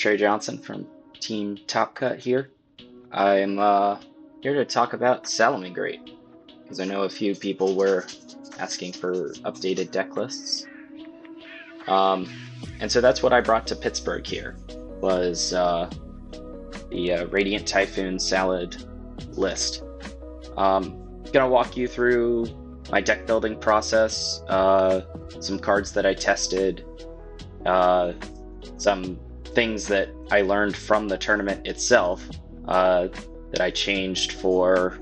Trey Johnson from Team Top Cut here. I'm here to talk about Salamangreat, because I know a few people were asking for updated deck lists. And so that's what I brought to Pittsburgh here, was the Radiant Typhoon Salad list. Gonna walk you through my deck building process, some cards that I tested, some things that I learned from the tournament itself that I changed for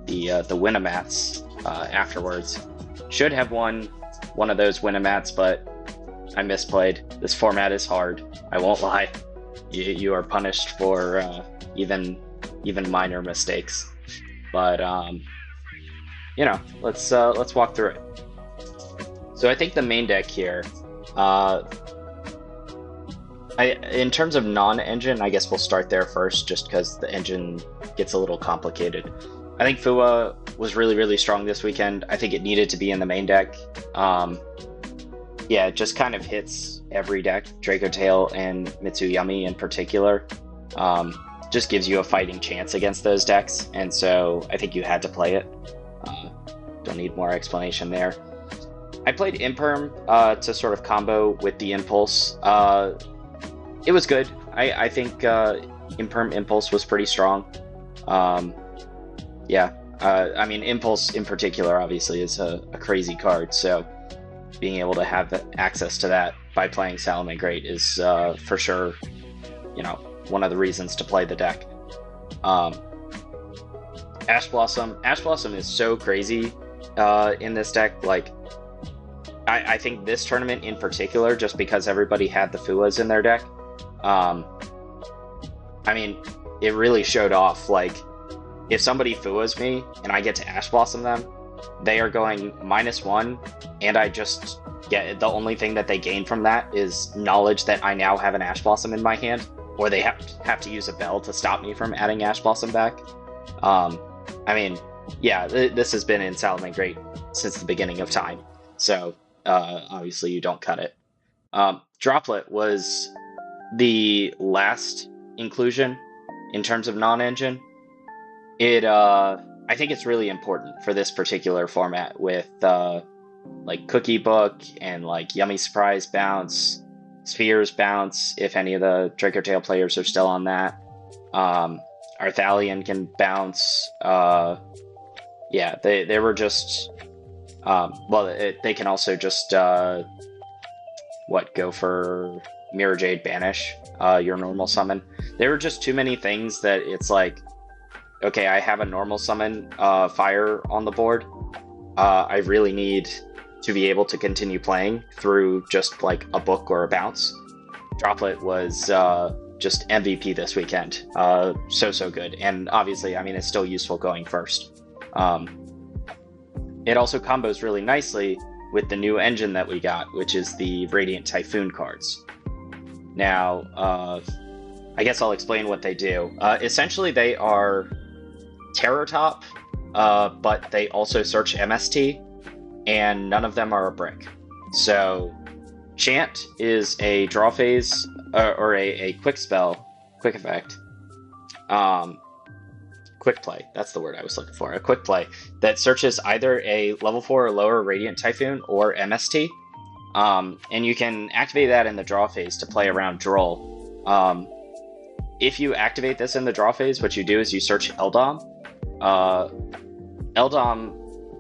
the Winnamats afterwards. Should have won one of those Winnamats, but I misplayed. This format is hard. I won't lie. You are punished for even minor mistakes. But you know, let's walk through it. So I think the main deck here, in terms of non-engine, I guess we'll start there first, just because the engine gets a little complicated. I think Fua was really strong this weekend. I think it needed to be in the main deck. Yeah, it just kind of hits every deck, Draco Tail and Mitsuyami in particular. Just gives you a fighting chance against those decks, and so I think you had to play it. Don't need more explanation there. I played Imperm to sort of combo with the Impulse. It was good. I think Imperm Impulse was pretty strong. Yeah, I mean, Impulse in particular obviously is a crazy card, so being able to have access to that by playing Salamangreat is for sure, you know, one of the reasons to play the deck. Ash Blossom is so crazy in this deck. Like, I think this tournament in particular, just because everybody had the Fuas in their deck, I mean, it really showed off. Like, if somebody Fuas me and I get to Ash Blossom them, they are going -1, and I just get the only thing that they gain from that is knowledge that I now have an Ash Blossom in my hand, or they have to use a bell to stop me from adding Ash Blossom back. I mean, yeah, this has been in Salamangreat since the beginning of time, so obviously you don't cut it. Droplet was the last inclusion in terms of non-engine. I think it's really important for this particular format with like Cookie Book and like Yummy Surprise Bounce, Spheres Bounce, if any of the Draco Tail players are still on that. Arthalion can bounce. Yeah, they were just they can also just go for Mirror Jade Banish, your normal summon. There were just too many things that it's like, okay, I have a normal summon fire on the board. I really need to be able to continue playing through just like a book or a bounce. Droplet was just MVP this weekend. So good. And obviously, I mean, it's still useful going first. It also combos really nicely with the new engine that we got, which is the Radiant Typhoon cards. Now, I guess I'll explain what they do. Essentially, they are Terror Top, but they also search MST, and none of them are a brick. So Chant is a draw phase, or a quick spell, quick effect. Quick play, that's the word I was looking for. A quick play that searches either a level 4 or lower Radiant Typhoon or MST. And you can activate that in the draw phase to play around Droll. If you activate this in the draw phase, what you do is you search Eldom. Eldom,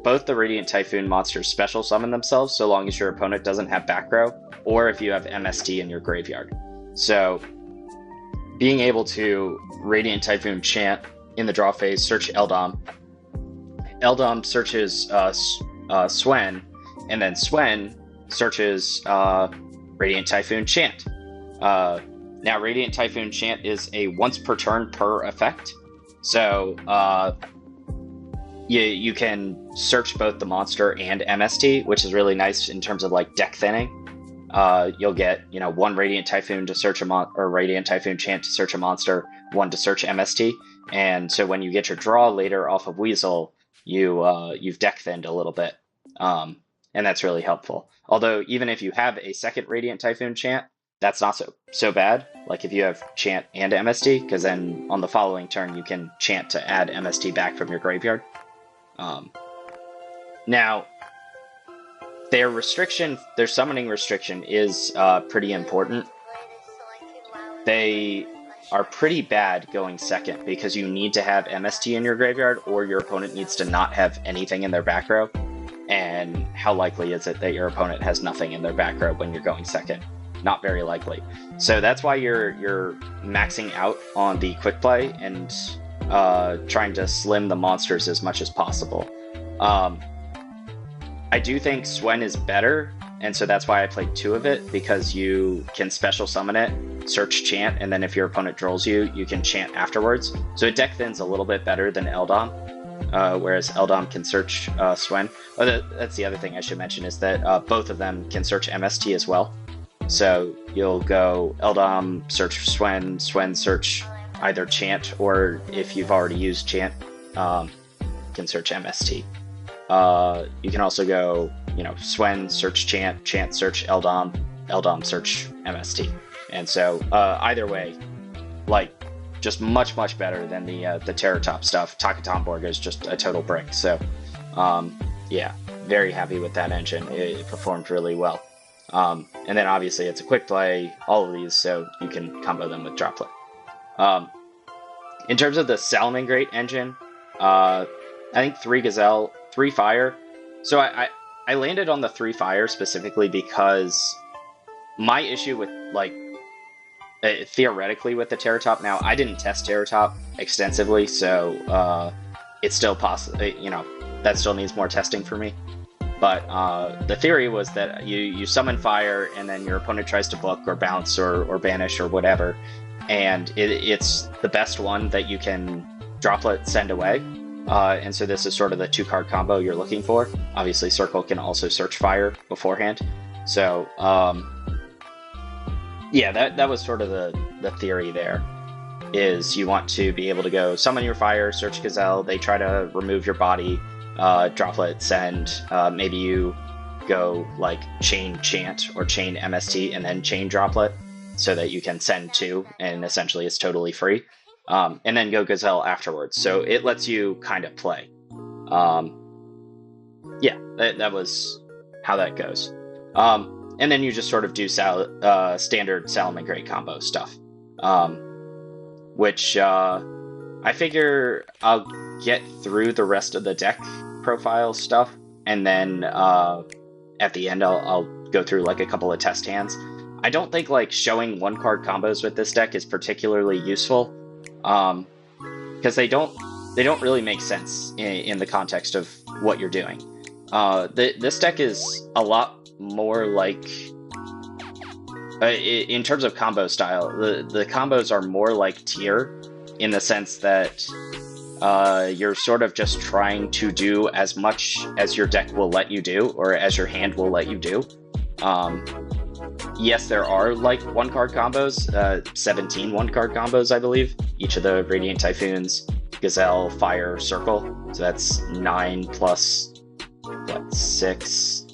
both the Radiant Typhoon monsters special summon themselves so long as your opponent doesn't have back row, or if you have MST in your graveyard. So being able to Radiant Typhoon Chant in the draw phase, search Eldom. Eldom searches Swen, and then Swen searches Radiant Typhoon Chant. Now, Radiant Typhoon Chant is a once per turn per effect. So you can search both the monster and MST, which is really nice in terms of like deck thinning. You'll get, you know, one Radiant Typhoon to search or Radiant Typhoon Chant to search a monster, one to search MST, and so when you get your draw later off of Weasel, you've deck thinned a little bit, and that's really helpful. Although even if you have a second Radiant Typhoon Chant, that's not so bad. Like if you have Chant and MST, because then on the following turn you can Chant to add MST back from your graveyard. Now, their summoning restriction is pretty important. They are pretty bad going second because you need to have MST in your graveyard or your opponent needs to not have anything in their back row. And how likely is it that your opponent has nothing in their back row when you're going second? Not very likely. So that's why you're maxing out on the quick play and trying to slim the monsters as much as possible. I do think Swen is better, and so that's why I played 2 of it, because you can special summon it, search Chant, and then if your opponent trolls you, you can Chant afterwards. So it deck thins a little bit better than Eldom, whereas Eldom can search Swen. Oh, that's the other thing I should mention, is that both of them can search MST as well. So you'll go Eldom, search Swen, Swen search either Chant, or if you've already used Chant, can search MST. You can also go, Swen, search Chant, Chant, search Eldom, Eldom, search MST. And so, either way, just much, much better than the Terror Top stuff. Takatomborg is just a total brick. So, yeah, very happy with that engine. It performed really well. And then obviously it's a quick play, all of these, so you can combo them with Droplet. In terms of the Salamangreat engine, I think 3 Gazelle, 3 Fire. So I landed on the 3 Fire specifically because my issue with, theoretically with the Terror Top, now I didn't test Terror Top extensively, so it's still possible, that still needs more testing for me. But the theory was that you summon Fire, and then your opponent tries to book or bounce or banish or whatever, and it's the best one that you can Droplet send away. And so this is sort of the 2-card combo you're looking for. Obviously, Circle can also search Fire beforehand. So, yeah, that was sort of the theory there, is you want to be able to go summon your Fire, search Gazelle, they try to remove your body, Droplet, send, maybe you go chain Chant or chain MST and then chain Droplet so that you can send 2 and essentially it's totally free. And then go Gazelle afterwards. So it lets you kind of play. Yeah, that was how that goes. And then you just sort of do standard Salamangreat combo stuff. Which I figure I'll get through the rest of the deck profile stuff. And then at the end I'll go through a couple of test hands. I don't think showing 1-card combos with this deck is particularly useful. Because they don't really make sense in the context of what you're doing. This deck is a lot more in terms of combo style, the combos are more like tier, in the sense that you're sort of just trying to do as much as your deck will let you do, or as your hand will let you do. Yes, there are 1-card combos, 17 1-card combos, I believe. Each of the Radiant Typhoons, Gazelle, Fire, Circle. So that's 9 plus, 6?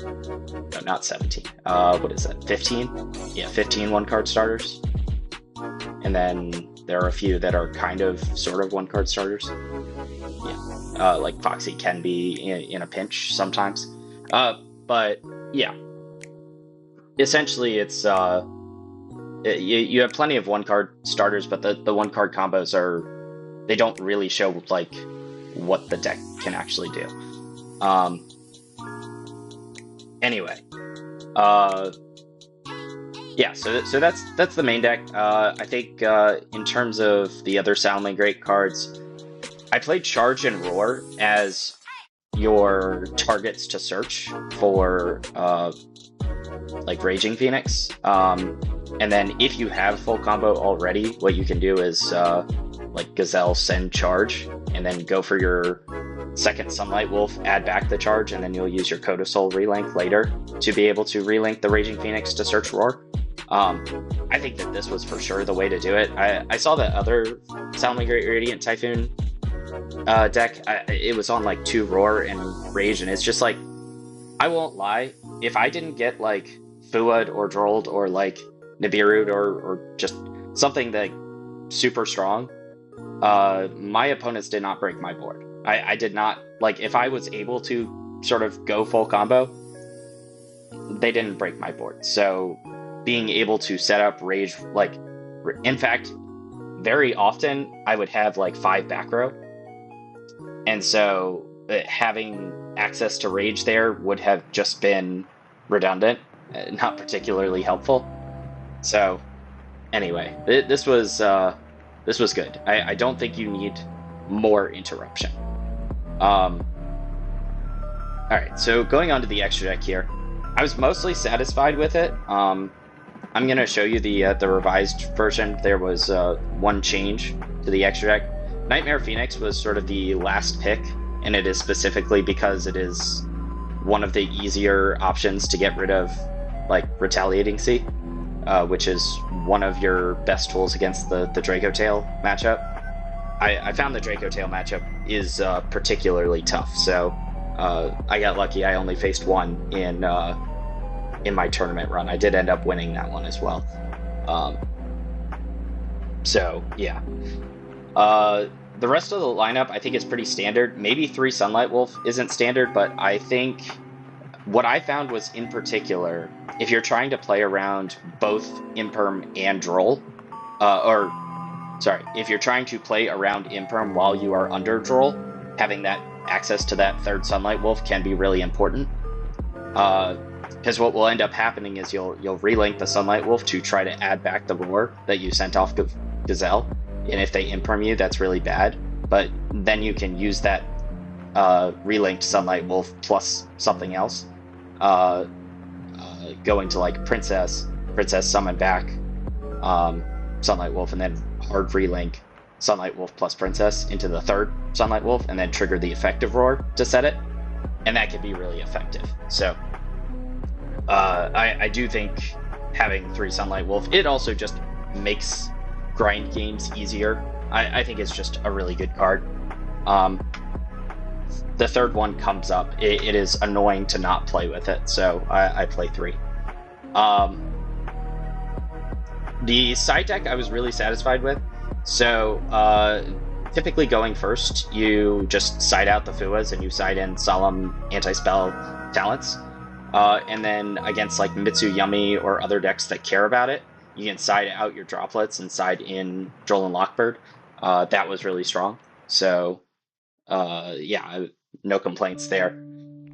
No, not 17. What is that, 15? Yeah, 15 1-card starters. And then there are a few that are sort of 1-card starters. Yeah, Foxy can be in a pinch sometimes. But, yeah. Essentially, it's you have plenty of 1-card starters, but the 1-card combos they don't really show what the deck can actually do. Anyway, yeah, so that's the main deck. I think in terms of the other Salamangreat cards, I played Charge and Roar as your targets to search for Raging Phoenix, and then if you have full combo already, what you can do is Gazelle, send Charge, and then go for your second Sunlight Wolf, add back the Charge, and then you'll use your Coda Soul relink later to be able to relink the Raging Phoenix to search Roar. I think that this was for sure the way to do it. I saw that other Salamangreat Radiant Typhoon deck, it was on 2 Roar and Rage, and it's just I won't lie, if I didn't get Fuad or Drolled or Nibiru or just something that super strong, my opponents did not break my board. I did not, like, if I was able to sort of go full combo, they didn't break my board. So being able to set up rage, like, in fact, very often I would have like 5 back row. And so having access to rage there would have just been redundant, not particularly helpful. So anyway, this was good. I don't think you need more interruption. All right, so going on to the extra deck here, I was mostly satisfied with it. I'm gonna show you the revised version. There was one change to the extra deck. Nightmare Phoenix was sort of the last pick, and it is specifically because it is one of the easier options to get rid of, like, Retaliating Sea, which is one of your best tools against the Draco Tail matchup. I found the Draco Tail matchup is particularly tough, so I got lucky. I only faced one in my tournament run. I did end up winning that one as well. So yeah. The rest of the lineup, I think, is pretty standard. Maybe 3 Sunlight Wolf isn't standard, but I think what I found was, in particular, if you're trying to play around both Imperm and Droll, if you're trying to play around Imperm while you are under Droll, having that access to that 3rd Sunlight Wolf can be really important. Because what will end up happening is you'll relink the Sunlight Wolf to try to add back the roar that you sent off Gazelle. And if they imperm you, that's really bad. But then you can use that relinked Sunlight Wolf plus something else, going to like Princess summon back Sunlight Wolf, and then hard relink Sunlight Wolf plus Princess into the 3rd Sunlight Wolf, and then trigger the effective roar to set it, and that can be really effective. So I do think having 3 Sunlight Wolf, it also just makes grind games easier. I think it's just a really good card. The 3rd one comes up. It is annoying to not play with it, so I play 3. The side deck I was really satisfied with. So typically going first, you just side out the Fuas and you side in Solemn Anti-Spell Talents. And then against like Mitsuyami or other decks that care about it, you can side out your droplets and side in Droll and Lockbird. That was really strong. So yeah, no complaints there.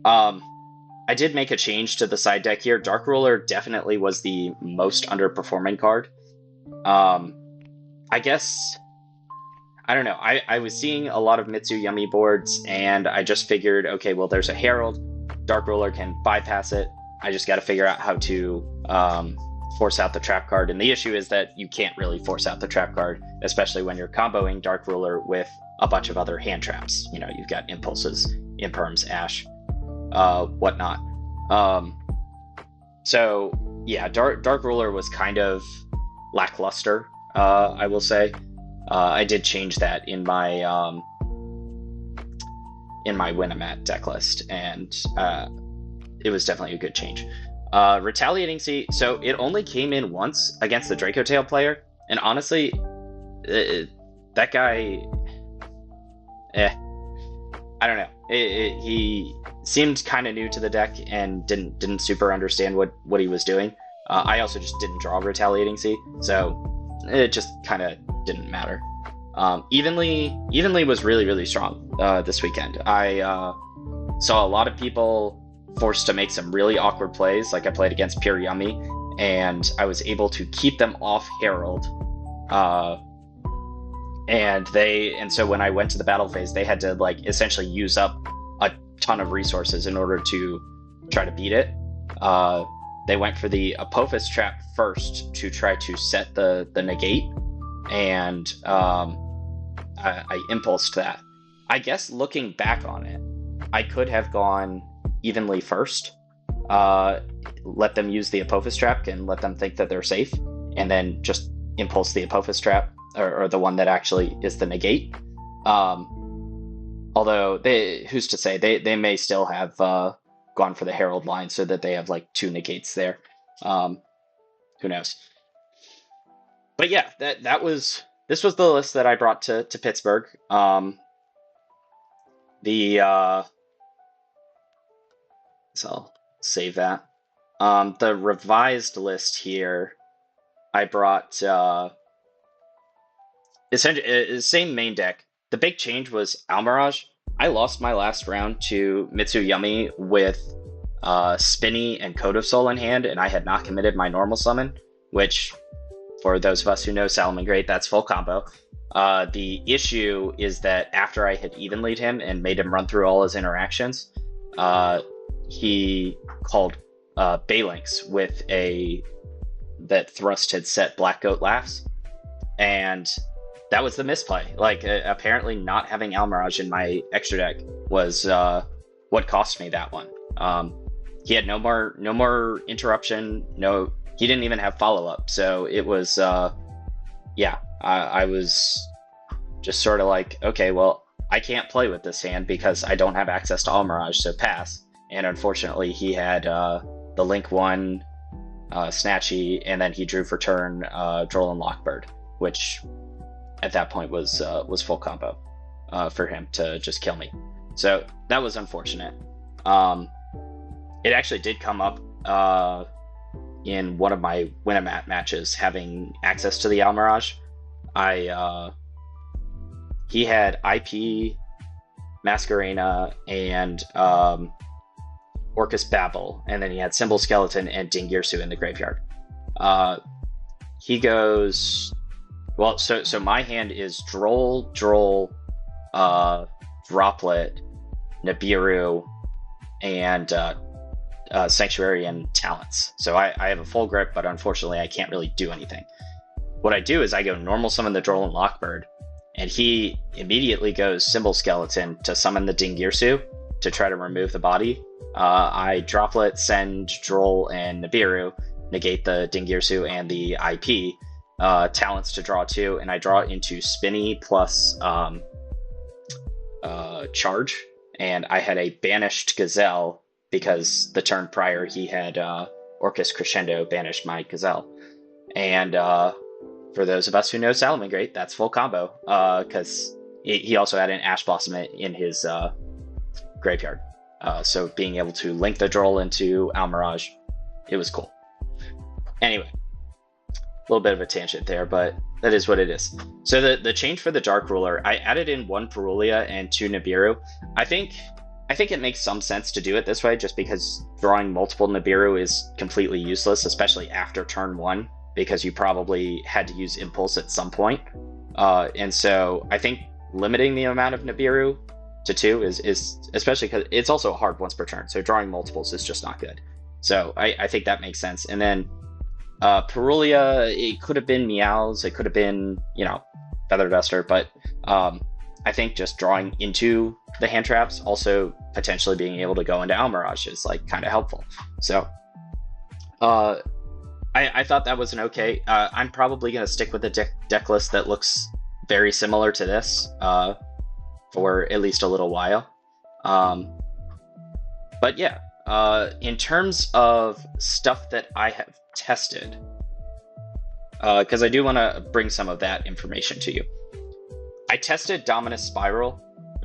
I did make a change to the side deck here. Dark Ruler definitely was the most underperforming card. I guess, I don't know. I was seeing a lot of Mitsuyami boards, and I just figured, okay, well, there's a Herald. Dark Ruler can bypass it. I just got to figure out how to force out the trap card. And the issue is that you can't really force out the trap card, especially when you're comboing Dark Ruler with a bunch of other hand traps. You know, you've got Impulses, Imperms, Ash, whatnot. So yeah, Dark Ruler was kind of lackluster, I will say. I did change that in my Winamat deck list, and it was definitely a good change. Retaliating Sea, so it only came in once against the Draco Tail player, and honestly, that guy, I don't know. He seemed kind of new to the deck and didn't super understand what he was doing. I also just didn't draw Retaliating Sea, so it just kind of didn't matter. Evenly was really strong this weekend. I saw a lot of people forced to make some really awkward plays. Like I played against Pure Yummy, and I was able to keep them off Herald. And so when I went to the battle phase, they had to like essentially use up a ton of resources in order to try to beat it. They went for the Apophis trap first to try to set the negate, and I impulsed that. I guess looking back on it, I could have gone evenly first, let them use the Apophis trap and let them think that they're safe, and then just impulse the Apophis trap, or the one that actually is the negate. Although who's to say, they may still have gone for the Herald line so that they have like 2 negates there. Who knows? But yeah, this was the list that I brought to Pittsburgh. The So I'll save that. The revised list here, I brought essentially same main deck. The big change was Almirage. I lost my last round to Mitsuyumi with Spinny and Code of Soul in hand, and I had not committed my normal summon, which, for those of us who know Salamangreat, that's full combo. The issue is that after I had evenlyed him and made him run through all his interactions, he called Balinks with that Thrust had set Black Goat Laughs, and that was the misplay. Like, apparently not having Almirage in my extra deck was what cost me that one. He had no more interruption. No, he didn't even have follow up. So it was, yeah. I was just sort of like, okay, well, I can't play with this hand because I don't have access to Almirage, so pass. And unfortunately, he had the Link 1 Snatchy, and then he drew for turn Droll and Lockbird, which at that point was full combo for him to just kill me. So that was unfortunate. It actually did come up in one of my Winamat matches, having access to the Almirage. He had IP, Masquerena, and Orcus Babel, and then he had Symbol Skeleton and Dingirsu in the graveyard. He goes, well, so my hand is Droll, Droplet, Nibiru, and Sanctuary and Talents. So I have a full grip, but unfortunately I can't really do anything. What I do is I go normal summon the Droll and Lockbird, and he immediately goes Symbol Skeleton to summon the Dingirsu to try to remove the body. I Droplet, send Droll and Nibiru, negate the Dingirsu and the IP, Talents to draw 2, and I draw into Spinny plus Charge, and I had a banished Gazelle because the turn prior he had Orcus Crescendo banished my Gazelle. And for those of us who know Salamangreat, that's full combo, because he also had an Ash Blossom in his graveyard. So being able to link the Droll into Almirage, it was cool. Anyway, a little bit of a tangent there, but that is what it is. So the change for the Dark Ruler, I added in 1 Perulia and 2 Nibiru. I think it makes some sense to do it this way, just because drawing multiple Nibiru is completely useless, especially after turn 1, because you probably had to use Impulse at some point. And so I think limiting the amount of Nibiru to 2 is especially because it's also hard once per turn, so drawing multiples is just not good. So I think that makes sense. And then Perulia, it could have been Meows, it could have been, Feather Duster, but I think just drawing into the hand traps, also potentially being able to go into Almirage is like kind of helpful. So I thought that was an okay. I'm probably going to stick with the deck list that looks very similar to this for at least a little while. But yeah, in terms of stuff that I have tested, because I do want to bring some of that information to you. I tested Dominus Spiral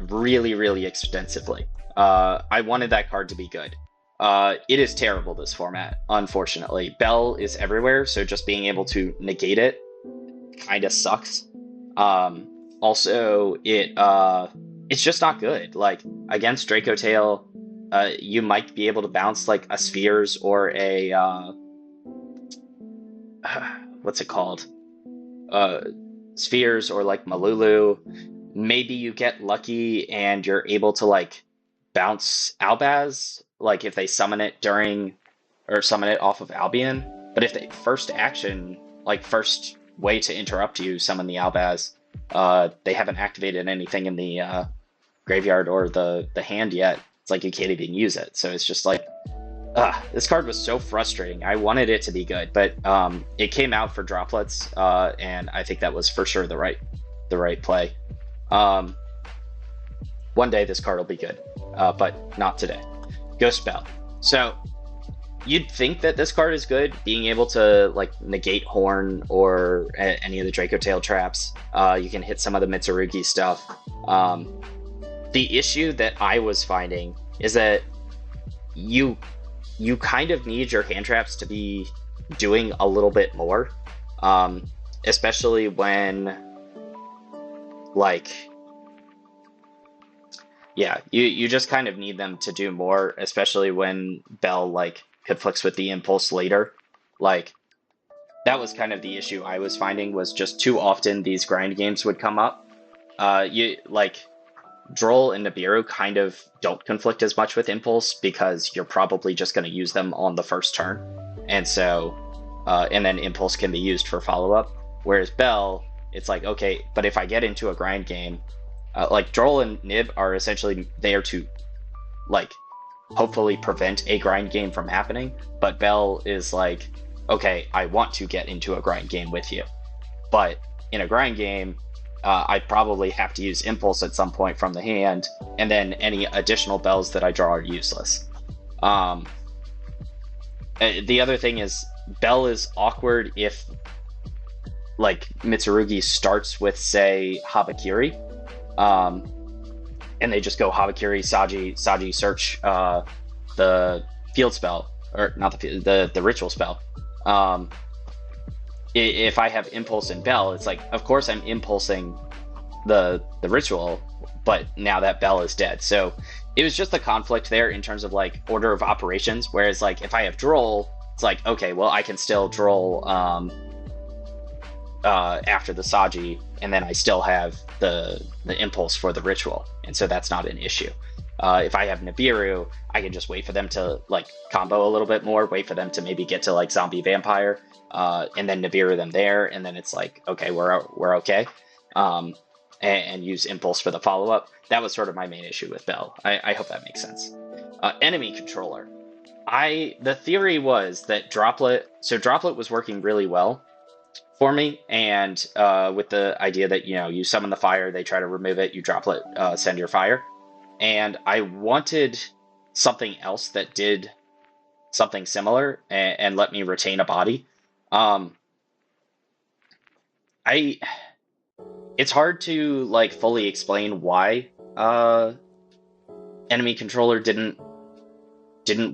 really, really extensively. I wanted that card to be good. It is terrible, this format, unfortunately. Bell is everywhere, so just being able to negate it kind of sucks. Also, it's just not good. Like, against Draco Tail, you might be able to bounce like a Spheres or a what's it called? Spheres or like Malulu. Maybe you get lucky and you're able to like bounce Albaz, like if they summon it during or summon it off of Albion. But if they first action, like first way to interrupt you, summon the Albaz, they haven't activated anything in the graveyard or the hand yet. It's like you can't even use it. So it's just like, this card was so frustrating. I wanted it to be good, but it came out for droplets, and I think that was for sure the right play. One day this card will be good, but not today. Ghost Bell. So you'd think that this card is good, being able to like negate Horn or any of the Draco Tail traps. You can hit some of the Mitsurugi stuff. The issue that I was finding is that you kind of need your hand traps to be doing a little bit more, especially when like, yeah, you just kind of need them to do more, especially when Bell like conflicts with the impulse later. Like, that was kind of the issue I was finding, was just too often these grind games would come up. You like Droll and Nibiru kind of don't conflict as much with impulse because you're probably just going to use them on the first turn, and so and then impulse can be used for follow-up. Whereas Bell, it's like, okay, but if I get into a grind game, like Droll and Nib are essentially there to like hopefully prevent a grind game from happening, but Bell is like, okay, I want to get into a grind game with you, but in a grind game, I'd probably have to use impulse at some point from the hand, and then any additional bells that I draw are useless. The other thing is, Bell is awkward if like Mitsurugi starts with, say, Habakiri, and they just go Habakiri, Saji, search the field spell, or not the ritual spell. If I have impulse and Bell, it's like, of course I'm impulsing the ritual, but now that Bell is dead. So it was just a conflict there in terms of like order of operations. Whereas like if I have Droll, it's like, okay, well I can still Droll after the Saji, and then I still have the impulse for the ritual, and so that's not an issue. If I have Nibiru, I can just wait for them to like combo a little bit more, wait for them to maybe get to like zombie vampire, and then Nibiru them there, and then it's like, okay, we're okay, and use impulse for the follow-up. That was sort of my main issue with Bell. I hope that makes sense. Enemy controller. The theory was that Droplet was working really well for me, and with the idea that, you know, you summon the fire, they try to remove it, you Droplet, send your fire. And I wanted something else that did something similar and let me retain a body. It's hard to like fully explain why enemy controller didn't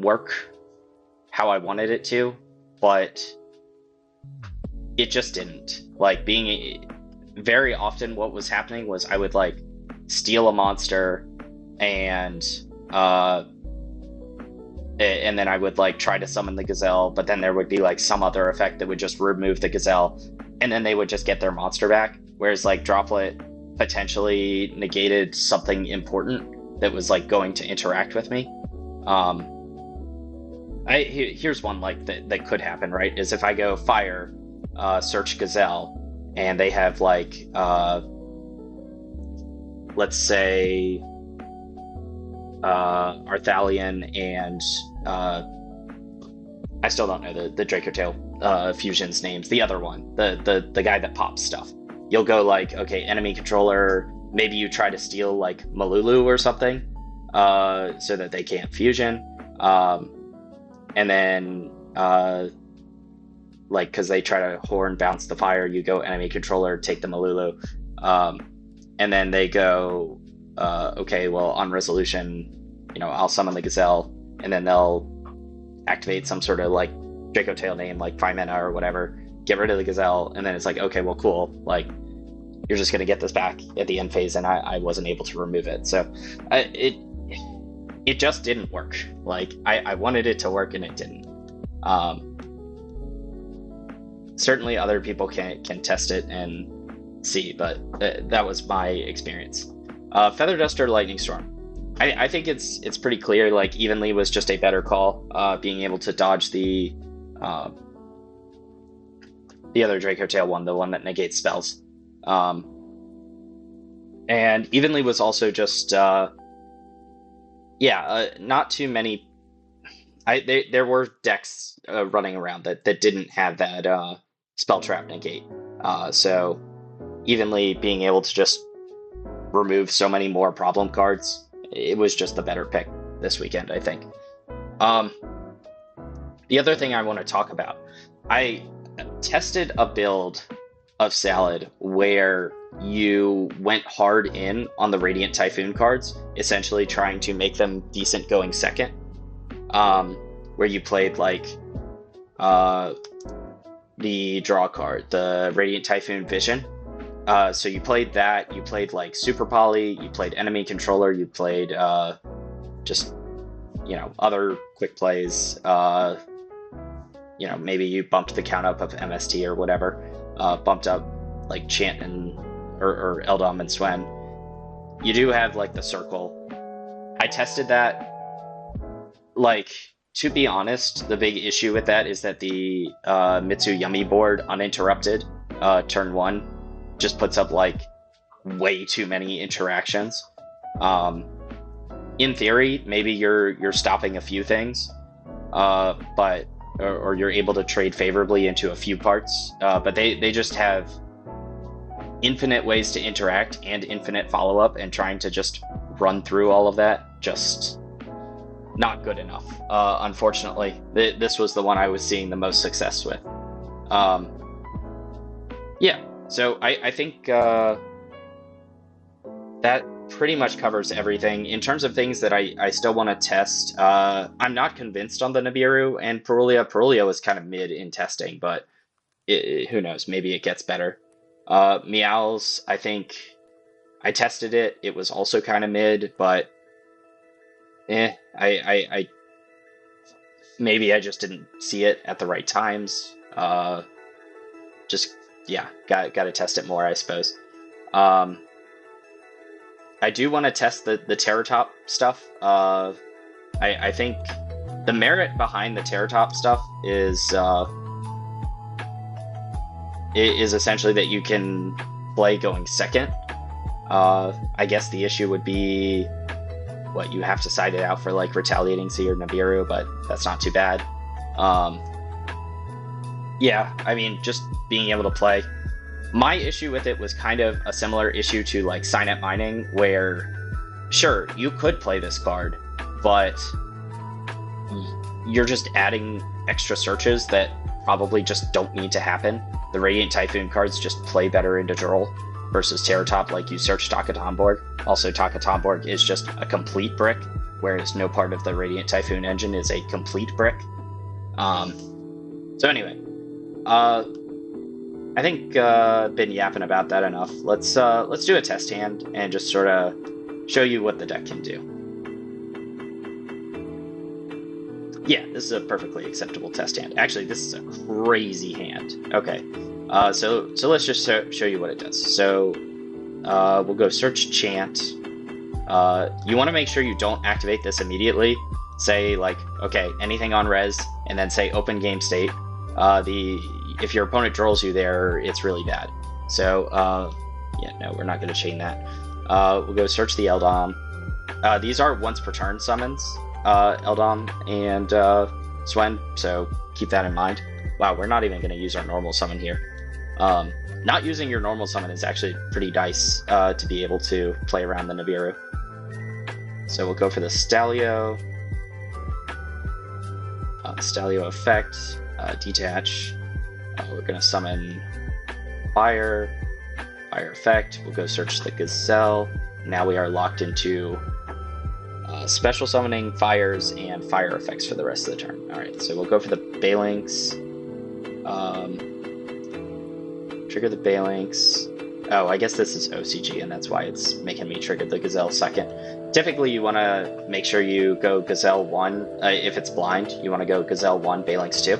work how I wanted it to, but it just didn't. Like, very often what was happening was I would like steal a monster, and then I would like try to summon the Gazelle, but then there would be like some other effect that would just remove the Gazelle, and then they would just get their monster back. Whereas like Droplet potentially negated something important that was like going to interact with me. Here's one like that could happen, right? Is if I go fire, search Gazelle, and they have like let's say Arthalion and I still don't know the Draco Tail fusion's names. The other one, the guy that pops stuff. You'll go like, okay, enemy controller. Maybe you try to steal like Malulu or something, so that they can't fusion. And then like, because they try to horn bounce the fire, you go enemy controller, take the Malulu, and then they go, okay, well on resolution, you know, I'll summon the Gazelle, and then they'll activate some sort of like Draco Tail name, like 5 mana or whatever, get rid of the Gazelle, and then it's like, okay, well cool, like you're just gonna get this back at the end phase, and I wasn't able to remove it. So it just didn't work. Like I wanted it to work and it didn't. Certainly other people can test it and see, but that was my experience. Feather Duster, Lightning Storm. I think it's pretty clear, like Evenly was just a better call, being able to dodge the other Draco Tail one, the one that negates spells. And Evenly was also just not too many. There were decks running around that didn't have that spell trap negate. So Evenly being able to just remove so many more problem cards, it was just the better pick this weekend, I think. the other thing I want to talk about, I tested a build of Salad where you went hard in on the Radiant Typhoon cards, essentially trying to make them decent going second. Where you played like the draw card, the Radiant Typhoon Vision. So you played that, you played like Super Poly, you played Enemy Controller, you played just, you know, other quick plays. You know, maybe you bumped the count up of MST or whatever, bumped up like Chant and or Eldom and Swen. You do have like the circle. I tested that. Like, to be honest, the big issue with that is that the Mitsu Yummy board uninterrupted turn 1 just puts up like way too many interactions. In theory, maybe you're stopping a few things, but or you're able to trade favorably into a few parts, but they just have infinite ways to interact and infinite follow-up, and trying to just run through all of that, just not good enough. Unfortunately, this was the one I was seeing the most success with. Yeah, so I think that pretty much covers everything. In terms of things that I still want to test, I'm not convinced on the Nibiru and Perulia. Perulia was kind of mid in testing, but who knows, maybe it gets better. Meows, I think I tested it. It was also kind of mid, but I maybe I just didn't see it at the right times. Just, yeah, got to test it more, I suppose. I do want to test the Terratop stuff. I think the merit behind the Terratop stuff is essentially that you can play going second. I guess the issue would be what you have to side it out for, like Retaliating Sea or Nibiru, but that's not too bad. Yeah, I mean, just being able to play. My issue with it was kind of a similar issue to like Signet Mining, where sure, you could play this card, but you're just adding extra searches that probably just don't need to happen. The Radiant Typhoon cards just play better into Droll versus Terratop, like you search Taka Tomborg. Also, Taka Tomborg is just a complete brick, whereas no part of the Radiant Typhoon engine is a complete brick. So anyway, I think been yapping about that enough. Let's do a test hand and just sort of show you what the deck can do. Yeah, this is a perfectly acceptable test hand. Actually, this is a crazy hand. Okay, so let's just show you what it does. So we'll go search Chant. You want to make sure you don't activate this immediately. Say like, okay, anything on res, and then say open game state. If your opponent draws you there, it's really bad. So yeah, no, we're not going to chain that. We'll go search the Eldom. These are once per turn summons, Eldom and Swen, so keep that in mind. Wow, we're not even going to use our normal summon here. Not using your normal summon is actually pretty nice to be able to play around the Nibiru. So we'll go for the Stalio. Stalio effect, detach. We're going to summon Fire effect. We'll go search the Gazelle. Now we are locked into special summoning, fires, and fire effects for the rest of the turn. Alright, so we'll go for the Balinx. Trigger the Balinx. Oh, I guess this is OCG, and that's why it's making me trigger the Gazelle second. Typically, you want to make sure you go Gazelle 1. If it's blind, you want to go Gazelle 1, Balinx 2.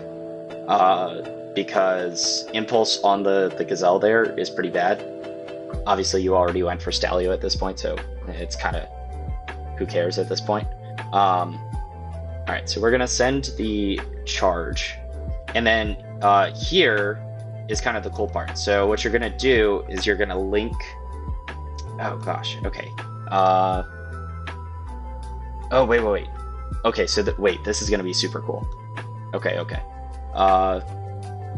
Because Impulse on the Gazelle there is pretty bad. Obviously, you already went for Stalio at this point, so it's kind of who cares at this point. Alright, so we're going to send the charge. And then here is kind of the cool part. So what you're going to do is you're going to link... Oh, gosh. Okay. Oh, wait. Okay, so wait, this is going to be super cool. Okay.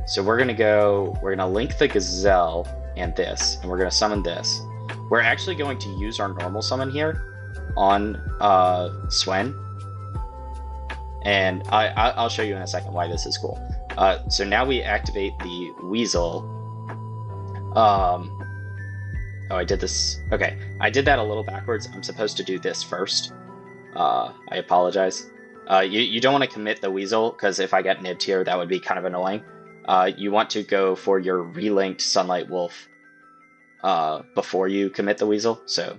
So we're going to link the Gazelle and this, and we're going to summon this. We're actually going to use our normal summon here on Swen. And I'll show you in a second why this is cool. So now we activate the Weasel. Oh, I did this. Okay, I did that a little backwards. I'm supposed to do this first. I apologize. You don't want to commit the Weasel, because if I get nibbed here, that would be kind of annoying. You want to go for your relinked Sunlight Wolf before you commit the Weasel, so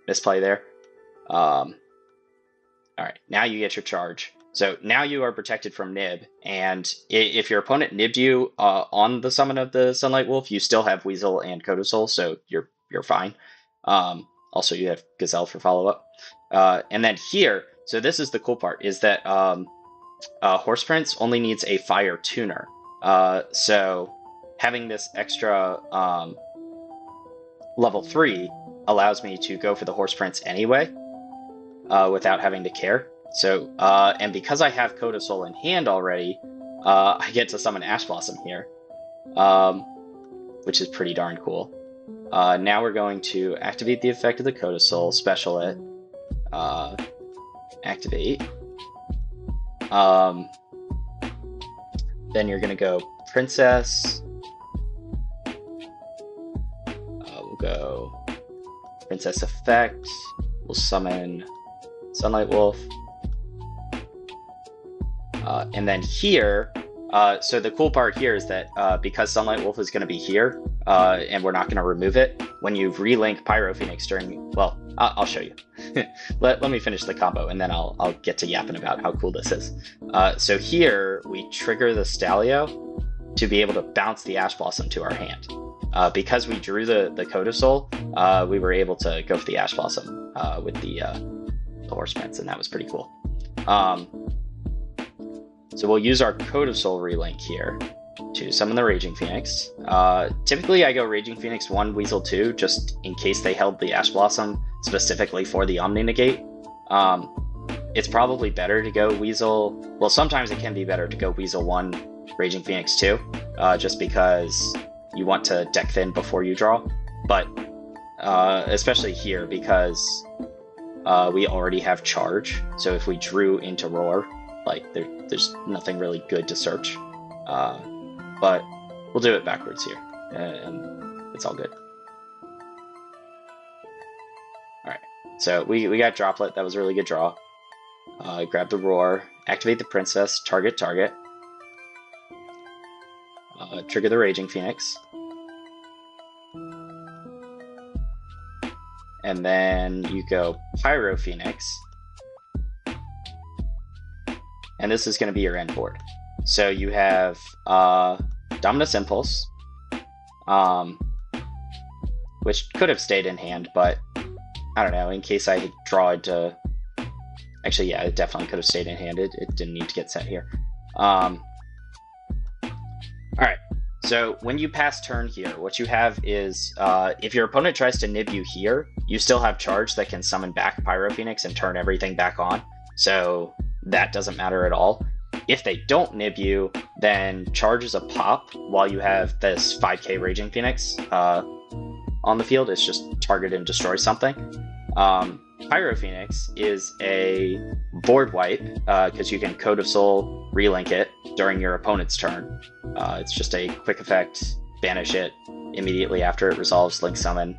misplay there. Alright, now you get your charge. So now you are protected from nib, and if your opponent nibbed you on the summon of the Sunlight Wolf, you still have Weasel and Codosol, so you're fine. Also, you have Gazelle for follow-up. And then here, so this is the cool part, is that Horse Prince only needs a Fire Tuner. So having this extra level 3 allows me to go for the Horse Prince anyway, without having to care. So, and because I have Codosol in hand already, I get to summon Ash Blossom here, which is pretty darn cool. Now we're going to activate the effect of the Codosol, special it, activate. Then you're gonna go Princess. We'll go Princess effect. We'll summon Sunlight Wolf. And then here, so the cool part here is that because Sunlight Wolf is going to be here, and we're not going to remove it, when you relink Pyro Phoenix during, well, I'll show you. let me finish the combo, and then I'll get to yapping about how cool this is. So here, we trigger the Stalio to be able to bounce the Ash Blossom to our hand. Because we drew the Codosol, we were able to go for the Ash Blossom with the Horse Prince, and that was pretty cool. So we'll use our Codosol relink here to summon the Raging Phoenix. Typically I go Raging Phoenix 1, Weasel 2, just in case they held the Ash Blossom specifically for the Omni Negate. It's probably better to go Weasel, well, sometimes it can be better to go Weasel 1, Raging Phoenix 2, just because you want to deck thin before you draw. But especially here, because we already have Charge, so if we drew into Roar, like there's nothing really good to search, but we'll do it backwards here, and it's all good. All right, so we got Droplet. That was a really good draw. Grab the Roar, activate the Princess, target, trigger the Raging Phoenix, and then you go Pyro Phoenix. And this is going to be your end board. So you have Dominus Impulse, which could have stayed in hand, but I don't know, in case I draw it to... Actually, yeah, it definitely could have stayed in hand. It didn't need to get set here. Alright, so when you pass turn here, what you have is, if your opponent tries to nib you here, you still have Charge that can summon back Pyro Phoenix and turn everything back on. So that doesn't matter at all. If they don't nib you, then Charge is a pop while you have this 5k Raging Phoenix on the field. It's just target and destroy something. Pyro Phoenix is a board wipe, because you can Code of Soul relink it during your opponent's turn. It's just a quick effect, banish it immediately after it resolves, link summon,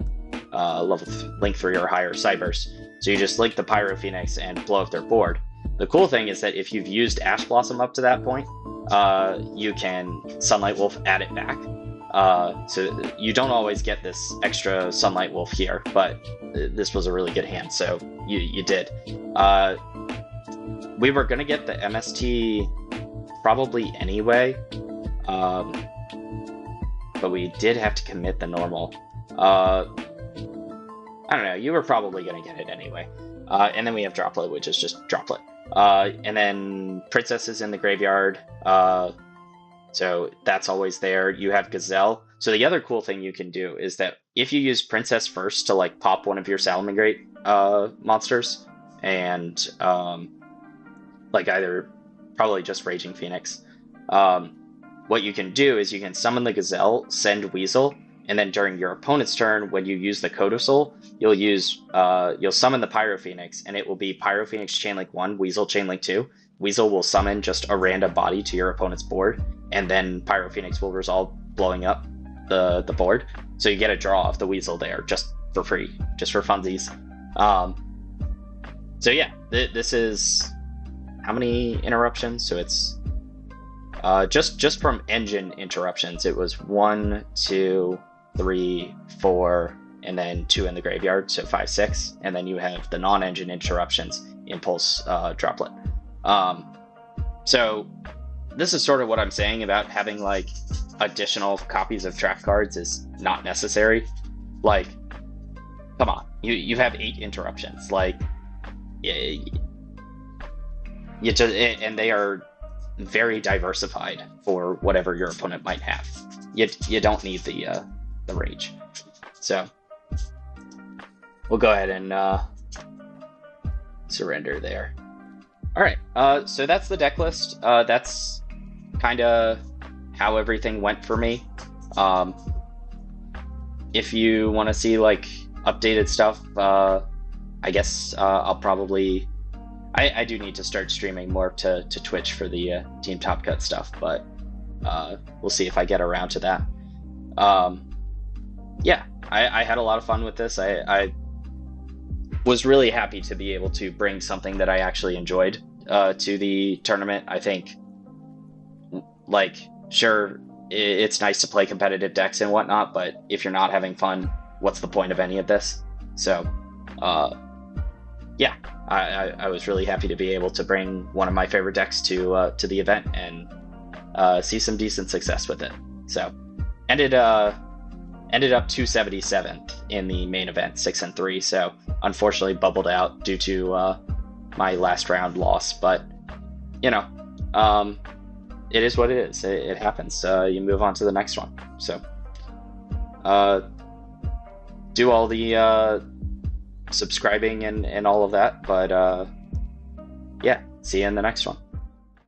link 3 or higher Cyberse. So you just link the Pyro Phoenix and blow up their board. The cool thing is that if you've used Ash Blossom up to that point, you can Sunlight Wolf add it back. So you don't always get this extra Sunlight Wolf here, but this was a really good hand, so you did. We were going to get the MST probably anyway, but we did have to commit the normal. I don't know, you were probably going to get it anyway. And then we have Droplet, which is just Droplet. And then Princess is in the graveyard, so that's always there. You have Gazelle. So the other cool thing you can do is that if you use Princess first to like pop one of your Salamangreat monsters, and like either probably just Raging Phoenix, what you can do is you can summon the Gazelle, send Weasel, and then during your opponent's turn, when you use the Code of Soul, you'll summon the Pyro Phoenix, and it will be Pyro Phoenix Chainlink 1, Weasel Chainlink 2, Weasel will summon just a random body to your opponent's board, and then Pyro Phoenix will resolve blowing up the board. So you get a draw off the Weasel there just for free, just for funsies. So yeah, this is how many interruptions? So it's just from engine interruptions, it was 1, 2, 3, 4, and then 2 in the graveyard, so 5, 6, and then you have the non-engine interruptions, Impulse, Droplet. So this is sort of what I'm saying about having like additional copies of trap cards is not necessary. Like, come on, you have 8 interruptions, like you just, and they are very diversified for whatever your opponent might have. You don't need the rage. So we'll go ahead and surrender there. All right, so that's the deck list. That's kind of how everything went for me. If you want to see like updated stuff, I guess I'll probably. I do need to start streaming more to Twitch for the Team Top Cut stuff, but we'll see if I get around to that. Yeah, I had a lot of fun with this. I was really happy to be able to bring something that I actually enjoyed to the tournament. I think, like, sure, it's nice to play competitive decks and whatnot, but if you're not having fun, what's the point of any of this? So, yeah, I was really happy to be able to bring one of my favorite decks to the event and see some decent success with it. So, ended up 277th in the main event, 6-3. So, unfortunately, bubbled out due to my last round loss. But you know, it is what it is. It happens. You move on to the next one. So, do all the subscribing and all of that, but yeah, see you in the next one.